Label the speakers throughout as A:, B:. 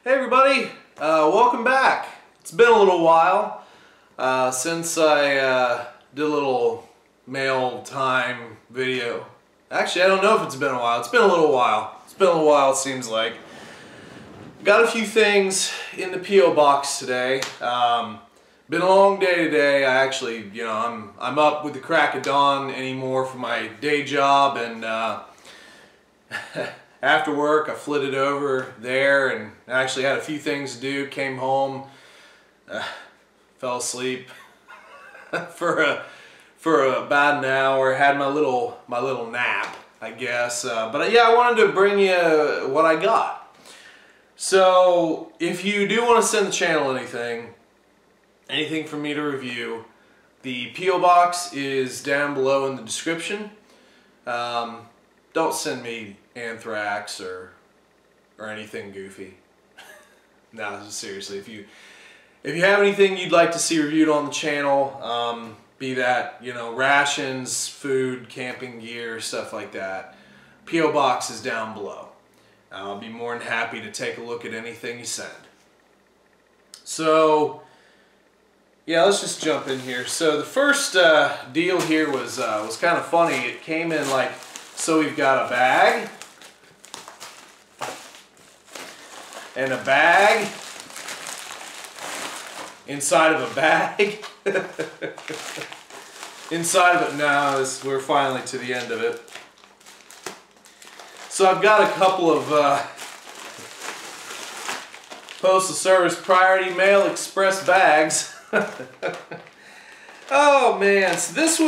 A: Hey everybody, welcome back. It's been a little while since I did a little mail time video. Actually, I don't know if it's been a while. It's been a little while. It's been a little while, it seems like. Got a few things in the P.O. box today. Been a long day today. I actually, I'm up with the crack of dawn anymore for my day job, and after work I flitted over there and actually had a few things to do. Came home, fell asleep for about an hour. Had my little nap, I guess. But yeah, I wanted to bring you what I got. So if you do want to send the channel anything for me to review, the P.O. box is down below in the description. Don't send me anthrax or anything goofy. No, seriously, if you have anything you'd like to see reviewed on the channel, be that, rations, food, camping gear, stuff like that, P.O. box is down below. I'll be more than happy to take a look at anything you send. So yeah, let's just jump in here. So the first deal here was kind of funny. It came in like, so we've got a bag, and a bag inside of a bag. Inside of it now, we're finally to the end of it. So I've got a couple of Postal Service Priority Mail Express bags. Oh man, so this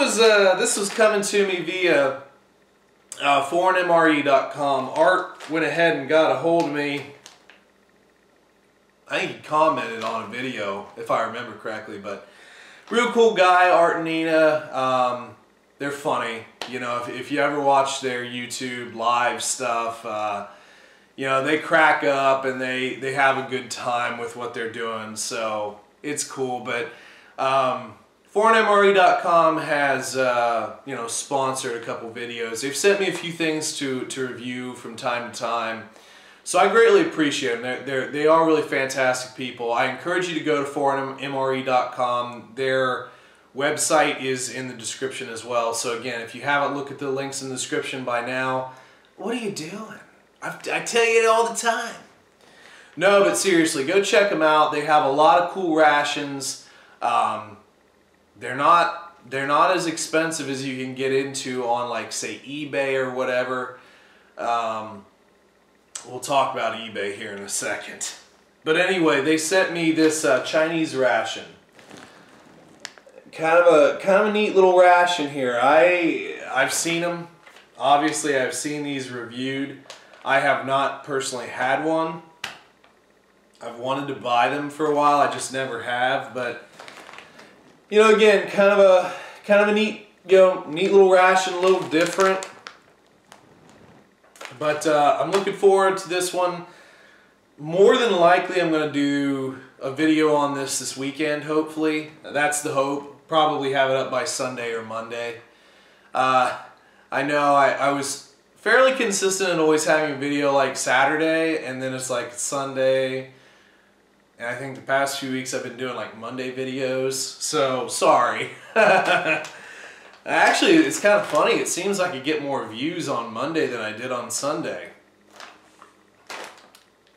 A: was coming to me via foreignmre.com. Art went ahead and got a hold of me. I think he commented on a video, if I remember correctly, but real cool guy, Art and Nina. They're funny. If you ever watch their YouTube live stuff, they crack up and they have a good time with what they're doing, so it's cool. But foreignmre.com has sponsored a couple videos. They've sent me a few things to review from time to time, so I greatly appreciate them. They are really fantastic people. I encourage you to go to foreignmre.com. Their website is in the description as well. So again, if you haven't looked at the links in the description by now, what are you doing? I tell you it all the time. No, but seriously, go check them out. They have a lot of cool rations. They're not as expensive as you can get into on, like, say, eBay or whatever. We'll talk about eBay here in a second. But anyway, they sent me this Chinese ration. Kind of a neat little ration here. I've seen them. Obviously, I've seen these reviewed. I have not personally had one. I've wanted to buy them for a while. I just never have. But again, kind of a neat neat little ration, a little different. But I'm looking forward to this one. More than likely, I'm going to do a video on this weekend, hopefully. That's the hope. Probably have it up by Sunday or Monday. I know I was fairly consistent in always having a video like Saturday, and then it's like Sunday. And I think the past few weeks I've been doing like Monday videos, so sorry. Actually, it's kind of funny. It seems like I get more views on Monday than I did on Sunday.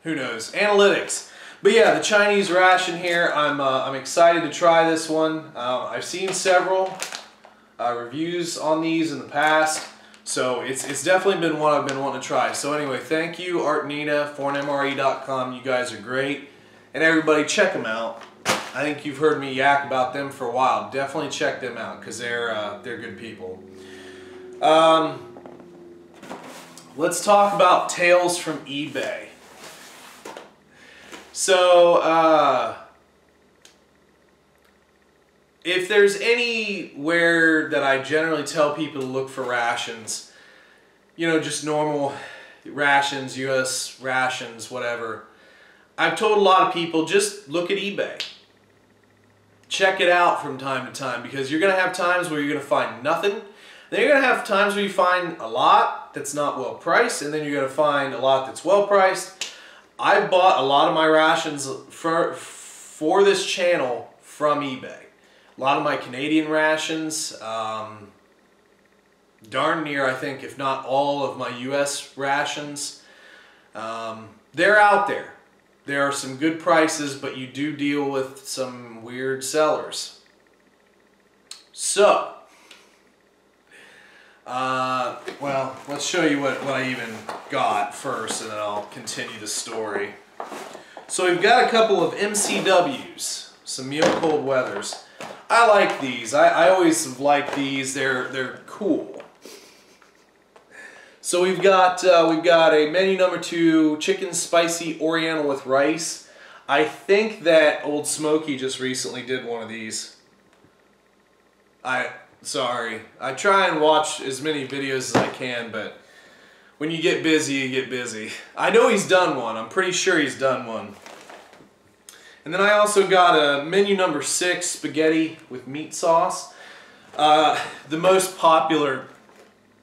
A: Who knows? Analytics. But yeah, the Chinese ration here, I'm excited to try this one. I've seen several reviews on these in the past, so it's definitely been one I've been wanting to try. So anyway, thank you, Art and Nina, foreignmre.com. You guys are great. And everybody, check them out. I think you've heard me yak about them for a while. Definitely check them out, because they're good people. Let's talk about tales from eBay. So, if there's anywhere that I generally tell people to look for rations, just normal rations, U.S. rations, whatever, I've told a lot of people, just look at eBay. Check it out from time to time, because you're going to have times where you're going to find nothing. Then you're going to have times where you find a lot that's not well priced, and then you're going to find a lot that's well priced. I bought a lot of my rations for this channel from eBay. A lot of my Canadian rations, darn near, I think, if not all of my US rations, they're out there. There are some good prices, but you do deal with some weird sellers. So, well, let's show you what I even got first, and then I'll continue the story. So we've got a couple of MCWs, some meal cold weathers. I like these. I always like these. They're cool. So we've got a menu number 2 chicken spicy Oriental with rice. I think that Old Smoky just recently did one of these. Sorry. I try and watch as many videos as I can, but when you get busy, you get busy. I know he's done one. I'm pretty sure he's done one. And then I also got a menu number 6 spaghetti with meat sauce. The most popular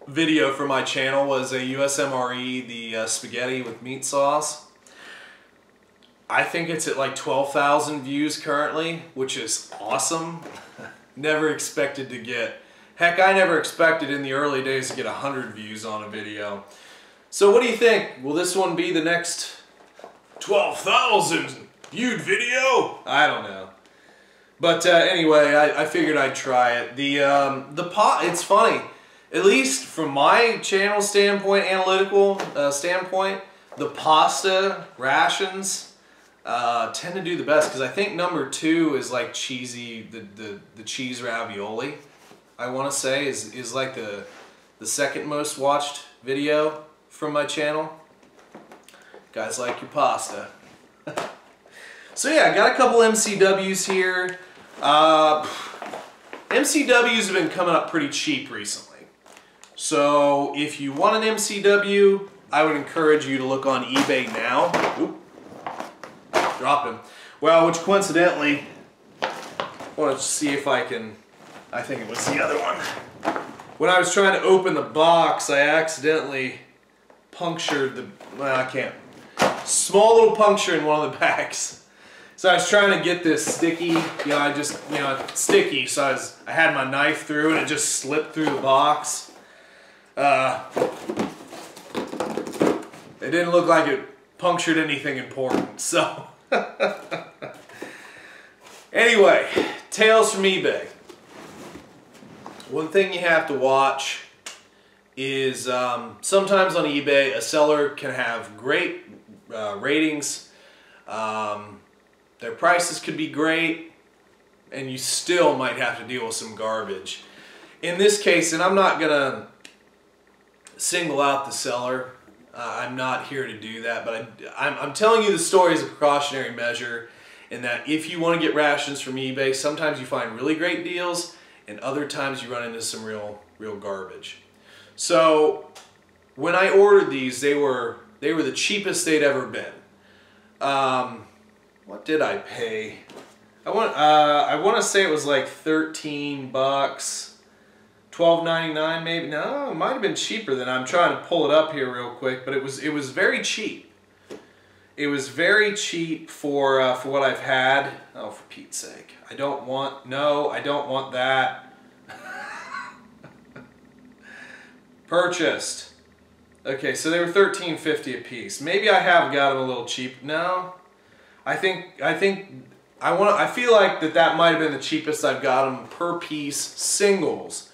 A: video for my channel was a USMRE, the spaghetti with meat sauce. I think it's at like 12,000 views currently, which is awesome. Never expected to get, heck, I never expected in the early days to get 100 views on a video. So what do you think? Will this one be the next 12,000 viewed video? I don't know. But anyway, I figured I'd try it. The pot, it's funny. At least from my channel standpoint, analytical standpoint, the pasta rations tend to do the best, because I think number 2 is like cheesy, the cheese ravioli, I want to say, is like the second most watched video from my channel. Guys like your pasta. So yeah, I got a couple MCWs here. MCWs have been coming up pretty cheap recently. So if you want an MCW, I would encourage you to look on eBay now. Oop. Dropped him. Well, which coincidentally, I want to see if I can, I think it was the other one. When I was trying to open the box, I accidentally punctured the, well, I can't, small little puncture in one of the bags. So I was trying to get this sticky, it's sticky, so I had my knife through and it just slipped through the box. It didn't look like it punctured anything important, so. Anyway, tales from eBay. One thing you have to watch is sometimes on eBay a seller can have great ratings. Their prices could be great, and you still might have to deal with some garbage. In this case, and I'm not gonna single out the seller. I'm not here to do that, but I'm telling you the story as a precautionary measure, in that if you want to get rations from eBay, sometimes you find really great deals, and other times you run into some real garbage. So when I ordered these, they were the cheapest they'd ever been. What did I pay? I want to say it was like 13 bucks. $12.99 maybe. No, it might have been cheaper than. I'm trying to pull it up here real quick, but it was very cheap. It was very cheap for what I've had. Oh, for Pete's sake! I don't want that. Purchased. Okay, so they were $13.50 a piece. Maybe I have got them a little cheap. No, I feel like that might have been the cheapest I've got them per piece, singles,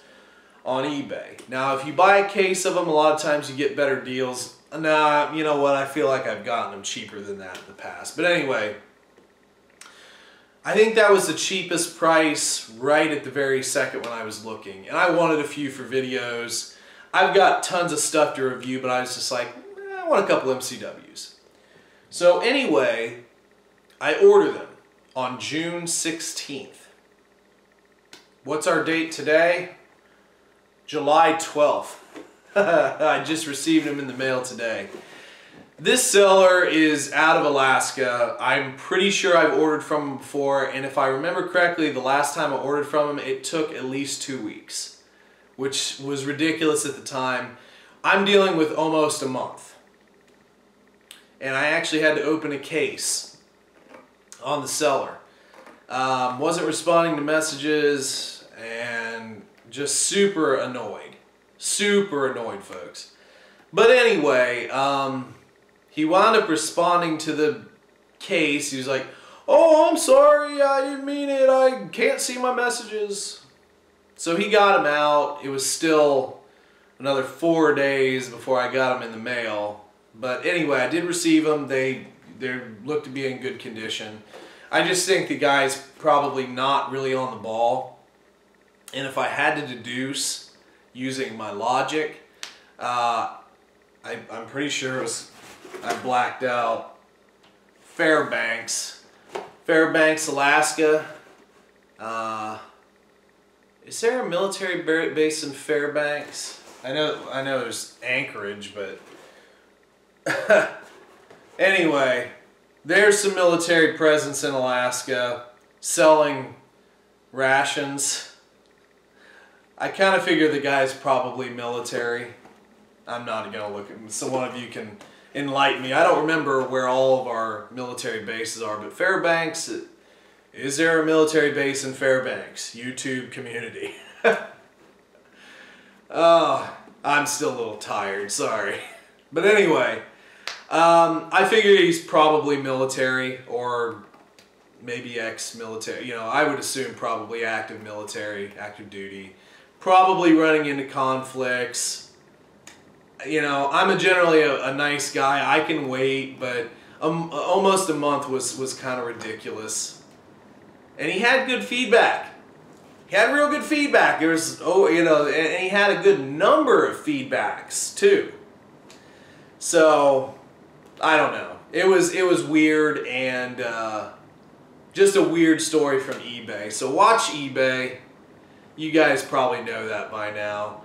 A: on eBay. Now, if you buy a case of them, a lot of times you get better deals. Nah, you know what? I feel like I've gotten them cheaper than that in the past. But anyway, I think that was the cheapest price right at the very second when I was looking. And I wanted a few for videos. I've got tons of stuff to review, but I was just like, I want a couple MCWs. So anyway, I ordered them on June 16th. What's our date today? July 12th. I just received them in the mail today. This seller is out of Alaska. I'm pretty sure I've ordered from him before, and if I remember correctly, the last time I ordered from him, it took at least 2 weeks, which was ridiculous at the time. I'm dealing with almost a month. and I actually had to open a case on the seller. Wasn't responding to messages and just super annoyed, folks. But anyway, he wound up responding to the case. He was like, "Oh, I'm sorry, I didn't mean it, I can't see my messages." So he got them out. It was still another 4 days before I got them in the mail. But anyway, I did receive them. They look to be in good condition. I just think the guy's probably not really on the ball. And if I had to deduce using my logic, I'm pretty sure it was, I blacked out, Fairbanks, Alaska. Is there a military base in Fairbanks? I know there's Anchorage, but anyway, there's some military presence in Alaska selling rations. I kind of figure the guy's probably military. I'm not going to look at him, so one of you can enlighten me. I don't remember where all of our military bases are, but Fairbanks, is there a military base in Fairbanks? YouTube community. Oh, I'm still a little tired, sorry. But anyway, I figure he's probably military or maybe ex-military. You know, I would assume probably active military, active duty. Probably running into conflicts. You know, I'm generally a nice guy. I can wait, but almost a month was kind of ridiculous. And he had good feedback. He had real good feedback. There was, you know, and he had a good number of feedbacks too. So, I don't know. It was weird, and just a weird story from eBay. So watch eBay. You guys probably know that by now.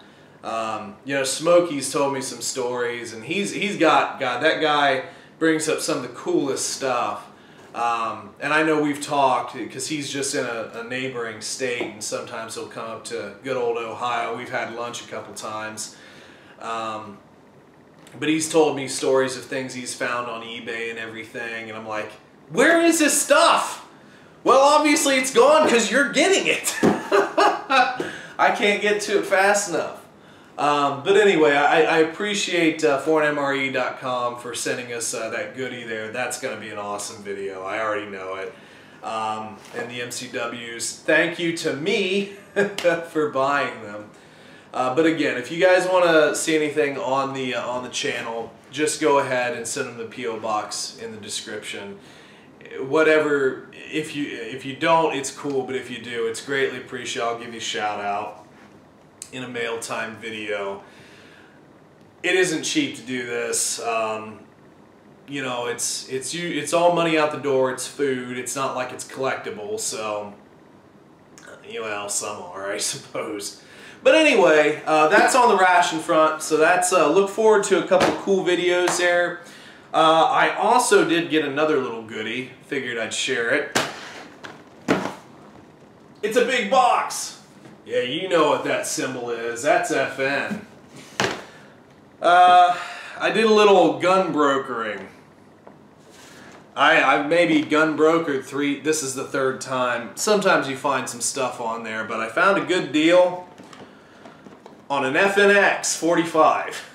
A: You know, Smokey's told me some stories, and he's got that guy brings up some of the coolest stuff. And I know we've talked because he's just in a neighboring state, and sometimes he'll come up to good old Ohio. We've had lunch a couple times. But he's told me stories of things he's found on eBay and everything, and I'm like, where is this stuff? Well, obviously it's gone because you're getting it. I can't get to it fast enough. But anyway, I appreciate foreignmre.com for sending us that goodie there. That's going to be an awesome video. I already know it. And the MCWs, thank you to me for buying them. But again, if you guys want to see anything on the channel, just go ahead and send them the P.O. box in the description. Whatever, if you don't, it's cool, but if you do, it's greatly appreciated. I'll give you a shout out in a mail time video. It isn't cheap to do this. You know, it's all money out the door. It's food. It's not like it's collectible. So, well, some are, I suppose. But anyway, that's on the ration front. So that's look forward to a couple cool videos there. I also did get another little goodie. Figured I'd share it. It's a big box. Yeah, you know what that symbol is. That's FN. I did a little gun brokering. I've maybe gun brokered this is the third time. Sometimes you find some stuff on there, but I found a good deal on an FNX 45.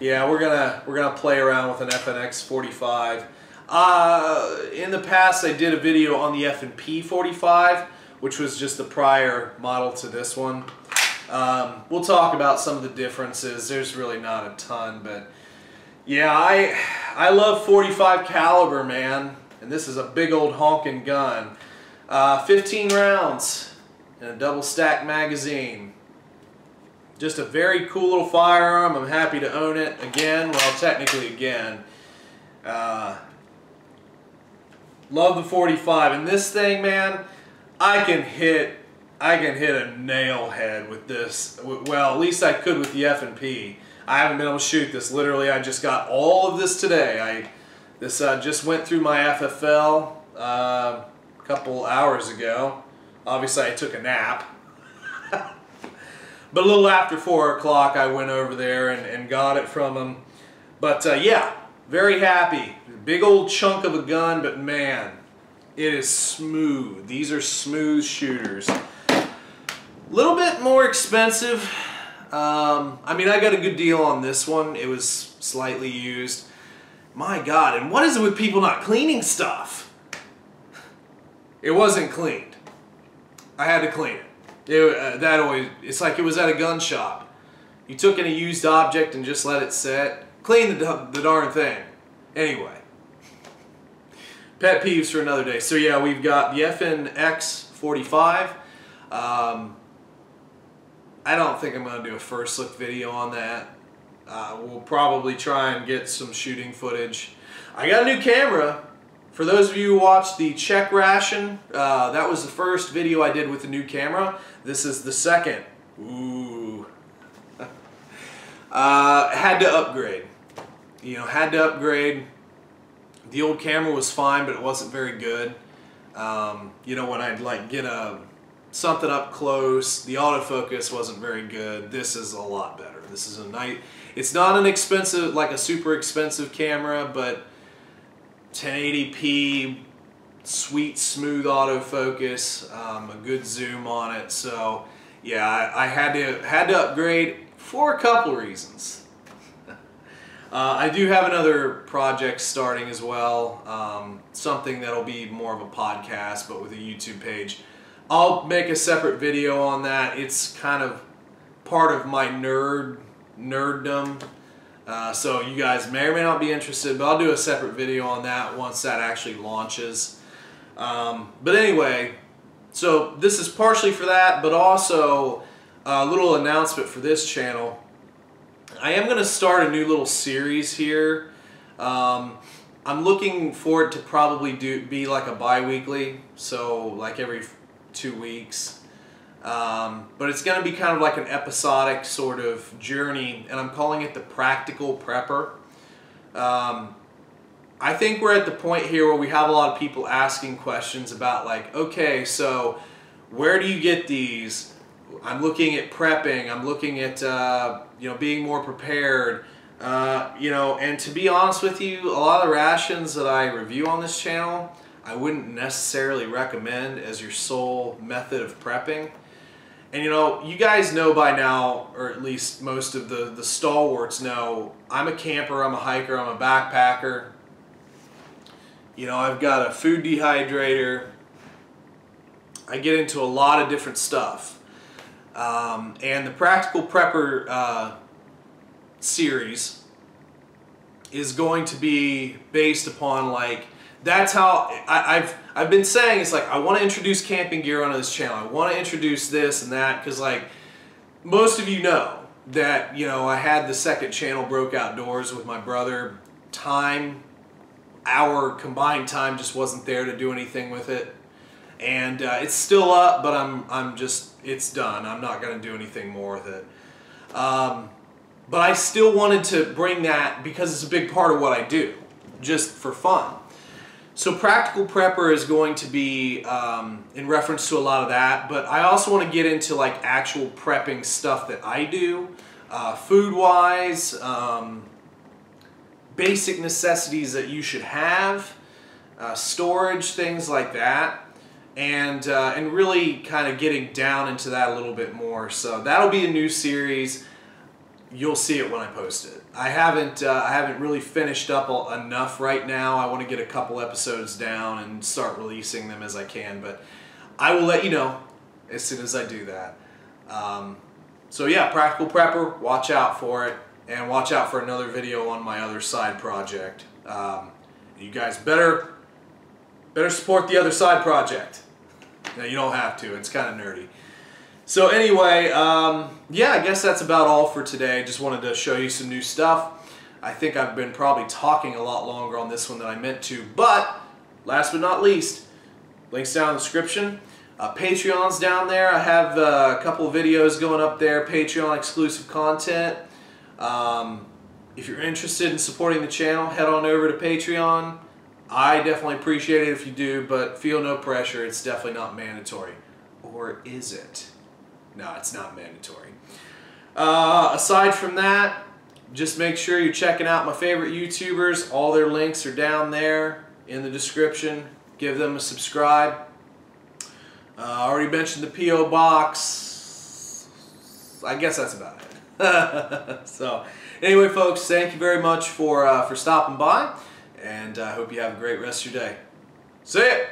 A: Yeah, we're gonna play around with an FNX 45. In the past, I did a video on the F&P 45, which was just the prior model to this one. We'll talk about some of the differences. There's really not a ton, but yeah, I love 45 caliber, man. And this is a big old honking gun. 15 rounds and a double stack magazine. Just a very cool little firearm. I'm happy to own it again. Well, technically again. Love the 45, and this thing, man, I can hit a nail head with this. Well, at least I could with the F&P. I haven't been able to shoot this. Literally, I just got all of this today. This just went through my FFL a couple hours ago. Obviously, I took a nap. But a little after 4 o'clock, I went over there and got it from him. But yeah, very happy. Big old chunk of a gun, but man, it is smooth. These are smooth shooters. A little bit more expensive. I mean, I got a good deal on this one. It was slightly used. My God, and what is it with people not cleaning stuff? It wasn't cleaned. I had to clean it. It's like it was at a gun shop. You took in a used object and just let it sit. Clean the darn thing. Anyway. Pet peeves for another day. So yeah, we've got the FNX45. I don't think I'm going to do a first look video on that. We'll probably try and get some shooting footage. I got a new camera. For those of you who watched the Check Ration, that was the first video I did with the new camera. This is the second. Ooh. Had to upgrade. You know, had to upgrade. The old camera was fine, but it wasn't very good. You know, when I'd like get something up close, the autofocus wasn't very good. This is a lot better. This is a nice. It's not an expensive, like a super expensive camera, but 1080p, sweet, smooth autofocus, a good zoom on it. So yeah, I had to upgrade for a couple reasons. I do have another project starting as well, something that'll be more of a podcast, but with a YouTube page. I'll make a separate video on that. It's kind of part of my nerddom. So you guys may or may not be interested, but I'll do a separate video on that once that actually launches. But anyway, so this is partially for that, but also a little announcement for this channel. I am going to start a new little series here. I'm looking for it to probably be like a bi-weekly, so like every 2 weeks. But it's going to be kind of like an episodic sort of journey, and I'm calling it the Practical Prepper. I think we're at the point here where we have a lot of people asking questions about like, okay, so where do you get these? I'm looking at prepping, I'm looking at you know, being more prepared, you know, and to be honest with you, a lot of the rations that I review on this channel, I wouldn't necessarily recommend as your sole method of prepping. And you know, you guys know by now, or at least most of the stalwarts know, I'm a camper, I'm a hiker, I'm a backpacker. You know, I've got a food dehydrator. I get into a lot of different stuff. And the Practical Prepper series is going to be based upon like, that's how I've been saying, it's like I want to introduce camping gear onto this channel. I want to introduce this and that because like most of you know that, you know, I had the second channel Broke Outdoors with my brother. Our combined time just wasn't there to do anything with it. And it's still up, but I'm just, it's done. I'm not going to do anything more with it. But I still wanted to bring that because it's a big part of what I do, just for fun. So Practical Prepper is going to be in reference to a lot of that, but I also want to get into like actual prepping stuff that I do, food-wise, basic necessities that you should have, storage, things like that. And really kind of getting down into that a little bit more. So that'll be a new series. You'll see it when I post it. I haven't really finished up enough right now. I want to get a couple episodes down and start releasing them as I can. But I will let you know as soon as I do that. So yeah, Practical Prepper. Watch out for it, and watch out for another video on my other side project. You guys better support the other side project. No, you don't have to. It's kind of nerdy. So anyway, yeah, I guess that's about all for today. Just wanted to show you some new stuff. I think I've been probably talking a lot longer on this one than I meant to. But last but not least, links down in the description. Patreon's down there. I have a couple of videos going up there, Patreon exclusive content. If you're interested in supporting the channel, head on over to Patreon. I definitely appreciate it if you do, but feel no pressure. It's definitely not mandatory. Or is it? No, it's not mandatory. Aside from that, just make sure you're checking out my favorite YouTubers. All their links are down there in the description. Give them a subscribe. I already mentioned the P.O. Box. I guess that's about it. So, anyway, folks, thank you very much for stopping by, and I hope you have a great rest of your day. See ya!